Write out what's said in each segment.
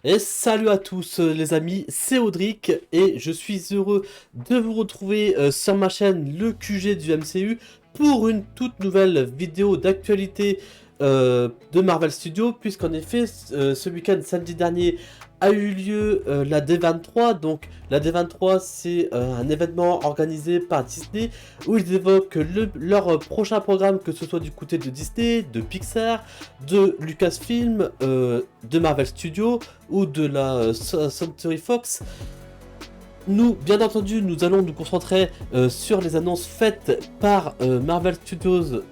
Et salut à tous les amis, c'est Audric et je suis heureux de vous retrouver sur ma chaîne le QG du MCU pour une toute nouvelle vidéo d'actualité de Marvel Studios, puisqu'en effet ce week-end samedi dernier a eu lieu la D23. Donc la D23, c'est un événement organisé par Disney où ils évoquent leur prochain programme, que ce soit du côté de Disney, de Pixar, de Lucasfilm, de Marvel Studios ou de la Century Fox. Nous, bien entendu, nous allons nous concentrer sur les annonces faites par Marvel Studios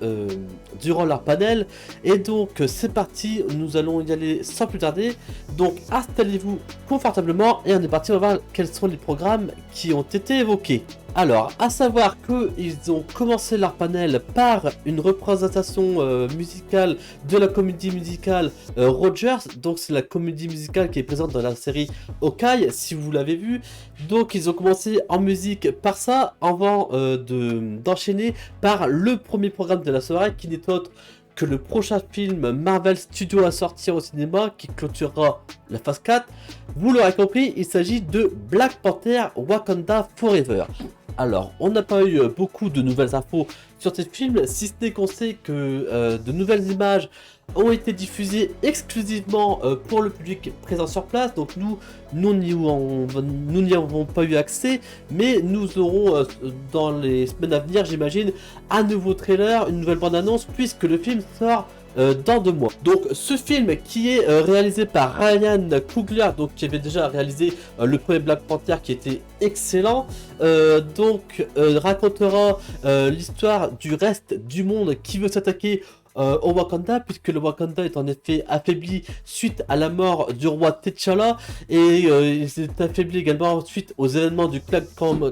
durant leur panel. Et donc, c'est parti, nous allons y aller sans plus tarder. Donc, installez-vous confortablement et on est parti, on va voir quels sont les programmes qui ont été évoqués. Alors, à savoir qu'ils ont commencé leur panel par une représentation musicale de la comédie musicale Rogers. Donc, c'est la comédie musicale qui est présente dans la série Hawkeye, si vous l'avez vu. Donc, ils ont commencé en musique par ça, avant d'enchaîner par le premier programme de la soirée, qui n'est autre que le prochain film Marvel Studios à sortir au cinéma, qui clôturera la phase 4. Vous l'aurez compris, il s'agit de Black Panther Wakanda Forever. Alors, on n'a pas eu beaucoup de nouvelles infos sur ce film, si ce n'est qu'on sait que de nouvelles images ont été diffusées exclusivement pour le public présent sur place. Donc nous n'y avons pas eu accès, mais nous aurons dans les semaines à venir, j'imagine, un nouveau trailer, une nouvelle bande-annonce, puisque le film sort dans 2 mois. Donc ce film qui est réalisé par Ryan Coogler, donc qui avait déjà réalisé le premier Black Panther qui était excellent, racontera l'histoire du reste du monde qui veut s'attaquer au Wakanda, puisque le Wakanda est en effet affaibli suite à la mort du roi T'Challa, et il s'est affaibli également suite aux événements du claquement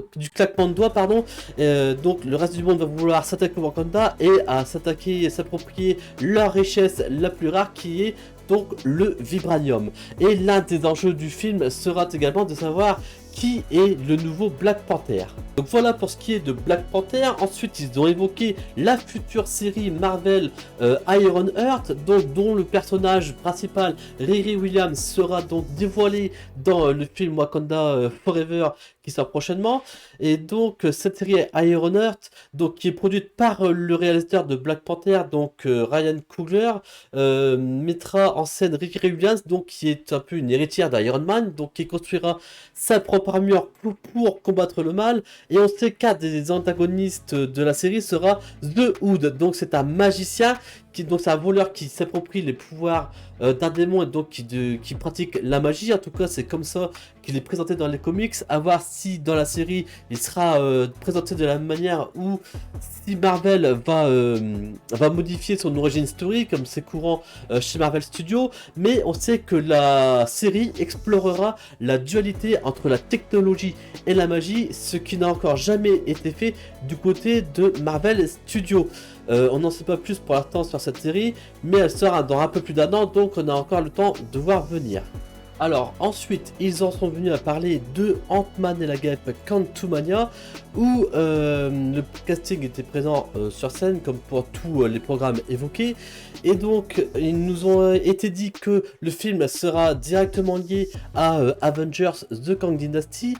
de doigts, pardon. Donc le reste du monde va vouloir s'attaquer au Wakanda et à s'attaquer et s'approprier leur richesse la plus rare, qui est donc le vibranium. Et l'un des enjeux du film sera également de savoir qui est le nouveau Black Panther. Donc voilà pour ce qui est de Black Panther. Ensuite, ils ont évoqué la future série Marvel Iron Heart, donc, dont le personnage principal, Riri Williams, sera donc dévoilé dans le film Wakanda Forever qui sort prochainement. Et donc cette série Iron Heart, donc, qui est produite par le réalisateur de Black Panther, donc Ryan Coogler, mettra en scène Riri Williams, donc qui est un peu une héritière d'Iron Man, donc qui construira sa propre armure pour combattre le mal. Et on sait qu'un des antagonistes de la série sera The Hood, donc c'est un magicien, donc c'est un voleur qui s'approprie les pouvoirs d'un démon, et donc qui pratique la magie. En tout cas, c'est comme ça qu'il est présenté dans les comics. À voir si dans la série il sera présenté de la même manière, ou si Marvel va modifier son origin story comme c'est courant chez Marvel Studios. Mais on sait que la série explorera la dualité entre la technologie et la magie, ce qui n'a encore jamais été fait du côté de Marvel Studios. On n'en sait pas plus pour l'instant sur cette série, mais elle sort dans un peu plus d'1 an, donc on a encore le temps de voir venir. Alors ensuite, ils en sont venus à parler de Ant-Man et la Guêpe Quantumania, où le casting était présent sur scène, comme pour tous les programmes évoqués. Et donc, ils nous ont été dit que le film sera directement lié à Avengers The Kang Dynasty.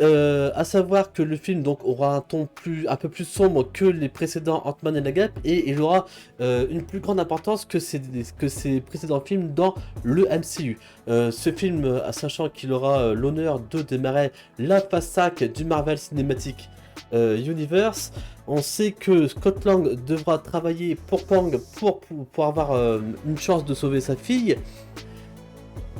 À savoir que le film donc aura un ton un peu plus sombre que les précédents Ant-Man et la Guêpe, et il aura une plus grande importance que ces précédents films dans le MCU. Ce film, sachant qu'il aura l'honneur de démarrer la phase 5 du Marvel Cinematic Universe. On sait que Scott Lang devra travailler pour Kang pour avoir une chance de sauver sa fille.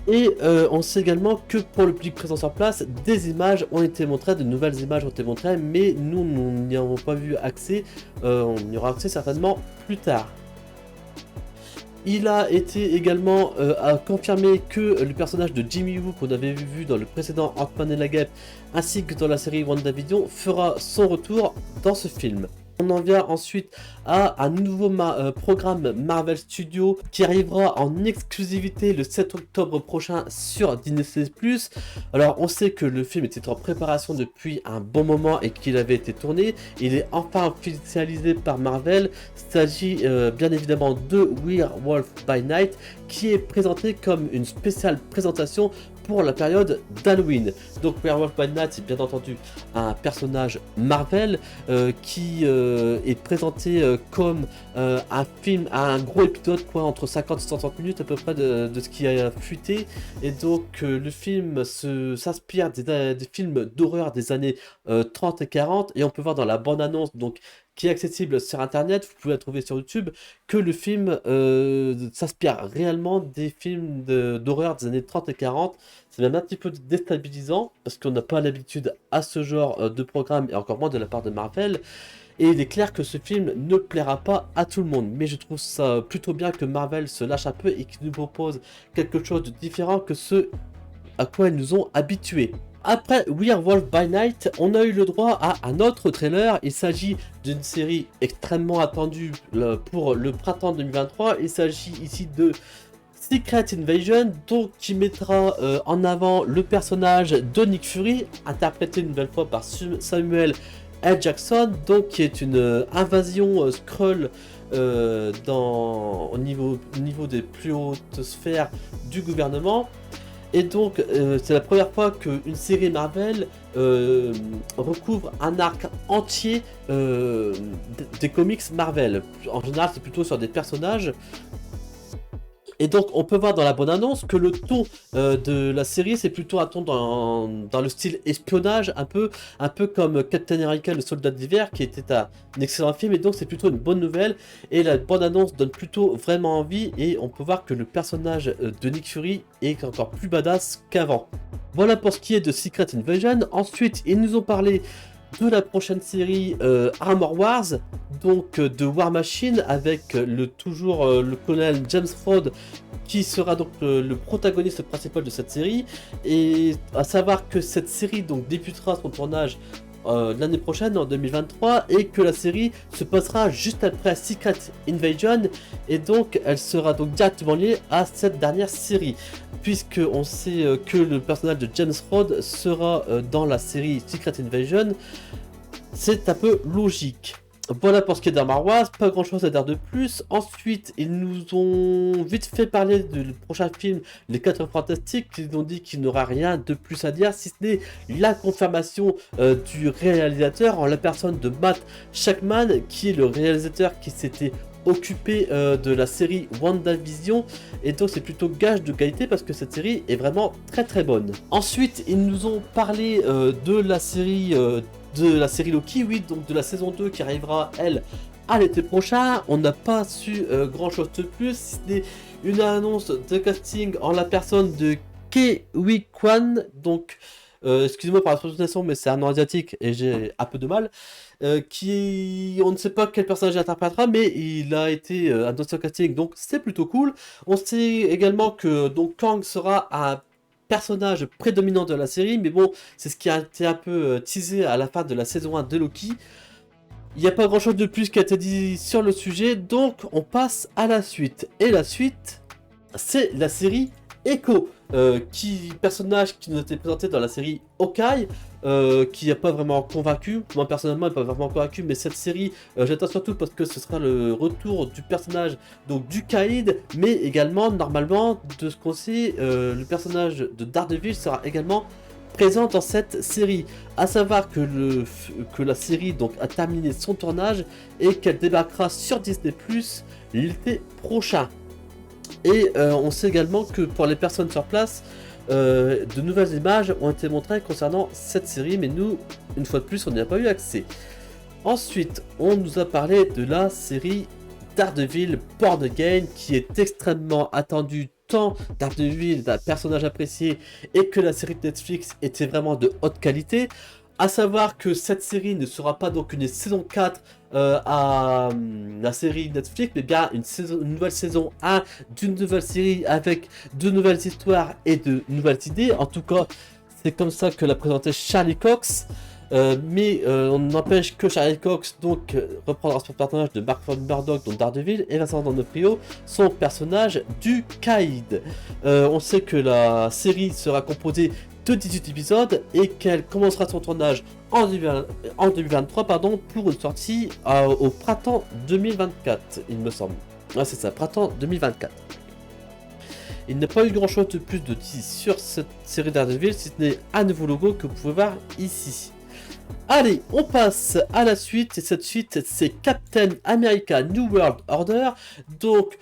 Et on sait également que pour le public présent sur place, des images ont été montrées, de nouvelles images ont été montrées, mais nous n'y avons pas vu accès. On y aura accès certainement plus tard. Il a été également à confirmer que le personnage de Jimmy Woo, qu'on avait vu dans le précédent Ant-Man et la Guêpe, ainsi que dans la série WandaVision, fera son retour dans ce film. On en vient ensuite à un nouveau programme Marvel Studios qui arrivera en exclusivité le 7 octobre prochain sur Disney+. Alors on sait que le film était en préparation depuis un bon moment et qu'il avait été tourné. Il est enfin officialisé par Marvel. Il s'agit bien évidemment de Werewolf by Night qui est présenté comme une spéciale présentation pour la période d'Halloween. Donc Werewolf by Night, c'est bien entendu un personnage Marvel qui est présenté comme un film, un gros épisode quoi, entre 50 et 60 minutes à peu près de ce qui a fuité. Et donc le film s'inspire des films d'horreur des années 30 et 40, et on peut voir dans la bande-annonce donc qui est accessible sur internet, vous pouvez la trouver sur YouTube, que le film s'inspire réellement des films d'horreur des années 30 et 40. C'est même un petit peu déstabilisant, parce qu'on n'a pas l'habitude à ce genre de programme, et encore moins de la part de Marvel. Et il est clair que ce film ne plaira pas à tout le monde, mais je trouve ça plutôt bien que Marvel se lâche un peu et qu'il nous propose quelque chose de différent que ce à quoi ils nous ont habitués. Après Werewolf by Night, on a eu le droit à un autre trailer. Il s'agit d'une série extrêmement attendue pour le printemps 2023. Il s'agit ici de Secret Invasion, donc qui mettra en avant le personnage de Nick Fury, interprété une nouvelle fois par Samuel L. Jackson, donc qui est une invasion Skrull au niveau des plus hautes sphères du gouvernement. Et donc, c'est la première fois qu'une série Marvel recouvre un arc entier des comics Marvel. En général, c'est plutôt sur des personnages. Et donc, on peut voir dans la bonne annonce que le ton de la série, c'est plutôt un ton dans le style espionnage, un peu comme Captain America, le soldat d'hiver, qui était un excellent film. Et donc, c'est plutôt une bonne nouvelle. Et la bonne annonce donne plutôt vraiment envie. Et on peut voir que le personnage de Nick Fury est encore plus badass qu'avant. Voilà pour ce qui est de Secret Invasion. Ensuite, ils nous ont parlé de la prochaine série Armor Wars, donc de War Machine, avec toujours le colonel James Rhodes qui sera donc le protagoniste principal de cette série. Et à savoir que cette série donc débutera son tournage l'année prochaine, en 2023, et que la série se passera juste après Secret Invasion, et donc elle sera donc directement liée à cette dernière série, puisque on sait que le personnage de James Rhodes sera dans la série Secret Invasion. C'est un peu logique. Voilà pour ce qui est d'Armor Wars, pas grand chose à dire de plus. Ensuite, ils nous ont vite fait parler du prochain film, Les 4 Fantastiques. Ils ont dit qu'il n'y aura rien de plus à dire, si ce n'est la confirmation du réalisateur en la personne de Matt Shakman, qui est le réalisateur qui s'était occupé de la série WandaVision, et donc c'est plutôt gage de qualité parce que cette série est vraiment très très bonne. Ensuite, ils nous ont parlé de la série Loki, oui, donc de la saison 2 qui arrivera, elle, à l'été prochain. On n'a pas su grand chose de plus, si ce n'est une annonce de casting en la personne de Ke-Huy Quan, donc excusez-moi par la prononciation, mais c'est un nom asiatique et j'ai un peu de mal. On ne sait pas quel personnage il interprétera, mais il a été annoncé au casting, donc c'est plutôt cool. On sait également que donc Kang sera un personnage prédominant de la série, mais bon, c'est ce qui a été un peu teasé à la fin de la saison 1 de Loki. Il n'y a pas grand chose de plus qui a été dit sur le sujet, donc on passe à la suite. Et la suite, c'est la série Echo, personnage qui nous a été présenté dans la série Hawkeye, qui n'a pas vraiment convaincu. Moi personnellement, il n'est pas vraiment convaincu, mais cette série, j'attends surtout parce que ce sera le retour du personnage donc du Caïd, mais également, normalement, de ce qu'on sait, le personnage de Daredevil sera également présent dans cette série. À savoir que la série donc a terminé son tournage et qu'elle débarquera sur Disney+ l'été prochain. Et on sait également que pour les personnes sur place, de nouvelles images ont été montrées concernant cette série, mais nous, une fois de plus, on n'y a pas eu accès. Ensuite, on nous a parlé de la série Daredevil Born Again, qui est extrêmement attendue, tant Daredevil est un personnage apprécié et que la série de Netflix était vraiment de haute qualité. À savoir que cette série ne sera pas donc une saison 4 à la série Netflix, mais bien une nouvelle saison 1 d'une nouvelle série avec de nouvelles histoires et de nouvelles idées. En tout cas, c'est comme ça que l'a présenté Charlie Cox. Mais on n'empêche que Charlie Cox donc reprendra son personnage de Mark Von Murdock dans Daredevil et Vincent D'Onofrio son personnage du Caïd. On sait que la série sera composée de 18 épisodes et qu'elle commencera son tournage en 2023 pour une sortie au printemps 2024, il me semble. Ah, c'est ça, printemps 2024. Il n'y a pas eu grand chose de plus de dit sur cette série Daredevil, si ce n'est un nouveau logo que vous pouvez voir ici. Allez, on passe à la suite, et cette suite c'est Captain America New World Order. Donc,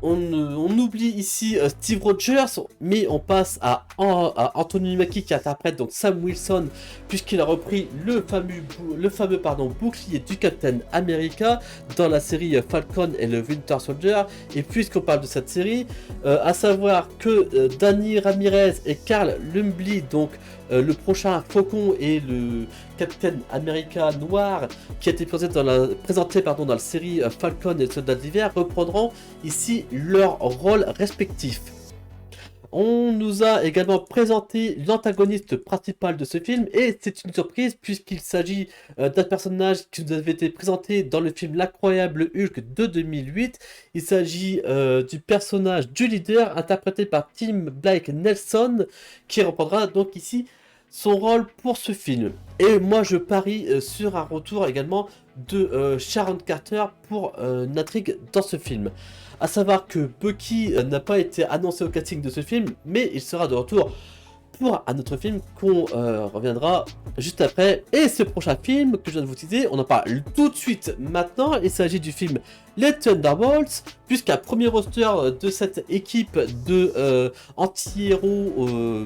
on oublie ici Steve Rogers, mais on passe à Anthony Mackie qui interprète donc Sam Wilson, puisqu'il a repris le fameux bouclier du Captain America dans la série Falcon et le Winter Soldier. Et puisqu'on parle de cette série, à savoir que Danny Ramirez et Carl Lumbly, donc le prochain Faucon et le Captain America noir qui a été présenté dans la série Falcon et le Soldat d'hiver, reprendront ici leurs rôles respectifs. On nous a également présenté l'antagoniste principal de ce film, et c'est une surprise puisqu'il s'agit d'un personnage qui nous avait été présenté dans le film L'incroyable Hulk de 2008. Il s'agit du personnage du leader interprété par Tim Blake Nelson, qui reprendra donc ici son rôle pour ce film. Et moi je parie sur un retour également de Sharon Carter pour une intrigue dans ce film. A savoir que Bucky n'a pas été annoncé au casting de ce film, mais il sera de retour pour un autre film qu'on reviendra juste après. Et ce prochain film que je viens de vous teaser, on en parle tout de suite maintenant. Il s'agit du film Les Thunderbolts, puisqu'un premier roster de cette équipe de anti-héros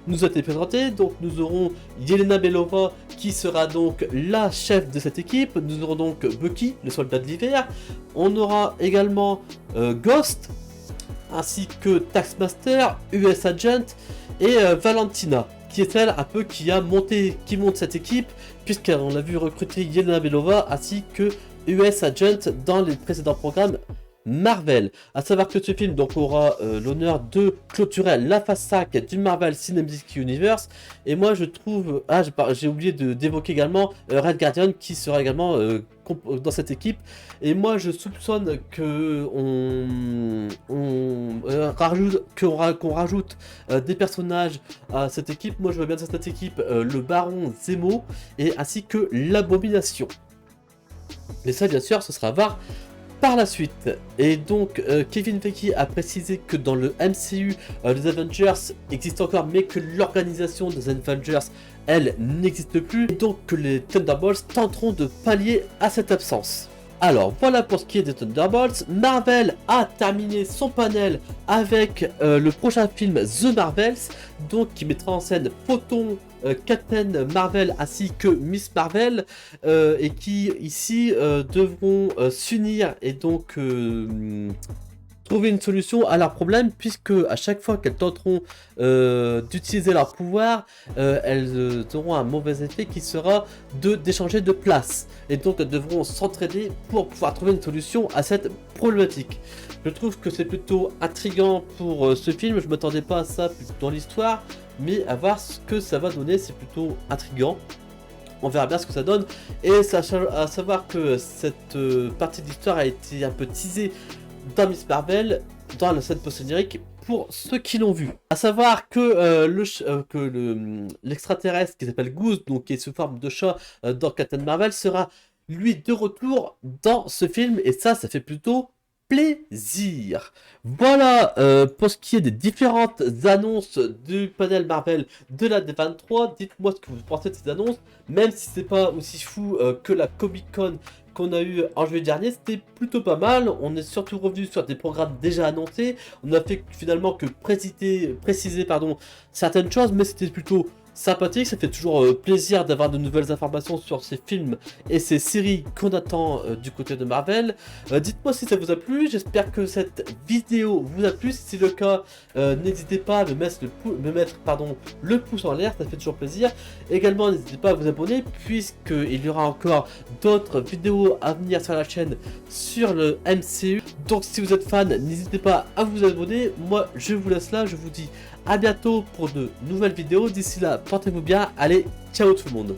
nous a été présenté. Donc nous aurons Yelena Belova qui sera donc la chef de cette équipe. Nous aurons donc Bucky, le soldat de l'hiver. On aura également Ghost, ainsi que Taskmaster, US Agent et Valentina, qui est celle un peu qui monte cette équipe, puisqu'on l'a vu recruter Yelena Belova ainsi que US Agent dans les précédents programmes Marvel. A savoir que ce film donc aura l'honneur de clôturer la phase 5 du Marvel Cinematic Universe. Et moi je trouve, j'ai oublié d'évoquer également Red Guardian qui sera également dans cette équipe. Et moi je soupçonne que qu'on rajoute des personnages à cette équipe. Moi je vois bien dans cette équipe le Baron Zemo et ainsi que l'Abomination. Mais ça bien sûr ce sera à voir par la suite. Et donc Kevin Feige a précisé que dans le MCU les Avengers existent encore, mais que l'organisation des Avengers elle n'existe plus, et donc que les Thunderbolts tenteront de pallier à cette absence. Alors voilà pour ce qui est des Thunderbolts. Marvel a terminé son panel avec le prochain film The Marvels, donc qui mettra en scène Photon, Captain Marvel ainsi que Miss Marvel, et qui ici devront s'unir et donc trouver une solution à leur problème, puisque à chaque fois qu'elles tenteront d'utiliser leur pouvoir, elles auront un mauvais effet qui sera d'échanger de place, et donc elles devront s'entraider pour pouvoir trouver une solution à cette problématique. Je trouve que c'est plutôt intriguant pour ce film. Je m'attendais pas à ça dans l'histoire, mais à voir ce que ça va donner, c'est plutôt intriguant. On verra bien ce que ça donne. Et à savoir que cette partie de l'histoire a été un peu teasée dans Miss Marvel, dans la scène post-générique, pour ceux qui l'ont vu. À savoir que l'extraterrestre qui s'appelle Goose, donc qui est sous forme de chat dans Captain Marvel, sera lui de retour dans ce film, et ça fait plutôt plaisir. Voilà pour ce qui est des différentes annonces du panel Marvel de la D23. Dites-moi ce que vous pensez de ces annonces, même si c'est pas aussi fou que la Comic Con qu'on a eu en juillet dernier. C'était plutôt pas mal. On est surtout revenu sur des programmes déjà annoncés. On a fait finalement que préciser certaines choses, mais c'était plutôt sympathique. Ça fait toujours plaisir d'avoir de nouvelles informations sur ces films et ces séries qu'on attend du côté de Marvel. Dites-moi si ça vous a plu. J'espère que cette vidéo vous a plu. Si c'est le cas, n'hésitez pas à me mettre le pouce en l'air, ça fait toujours plaisir. Également, n'hésitez pas à vous abonner, puisqu'il y aura encore d'autres vidéos à venir sur la chaîne sur le MCU. Donc si vous êtes fan, n'hésitez pas à vous abonner. Moi je vous laisse là, je vous dis à bientôt pour de nouvelles vidéos. D'ici là, portez-vous bien. Allez, ciao tout le monde.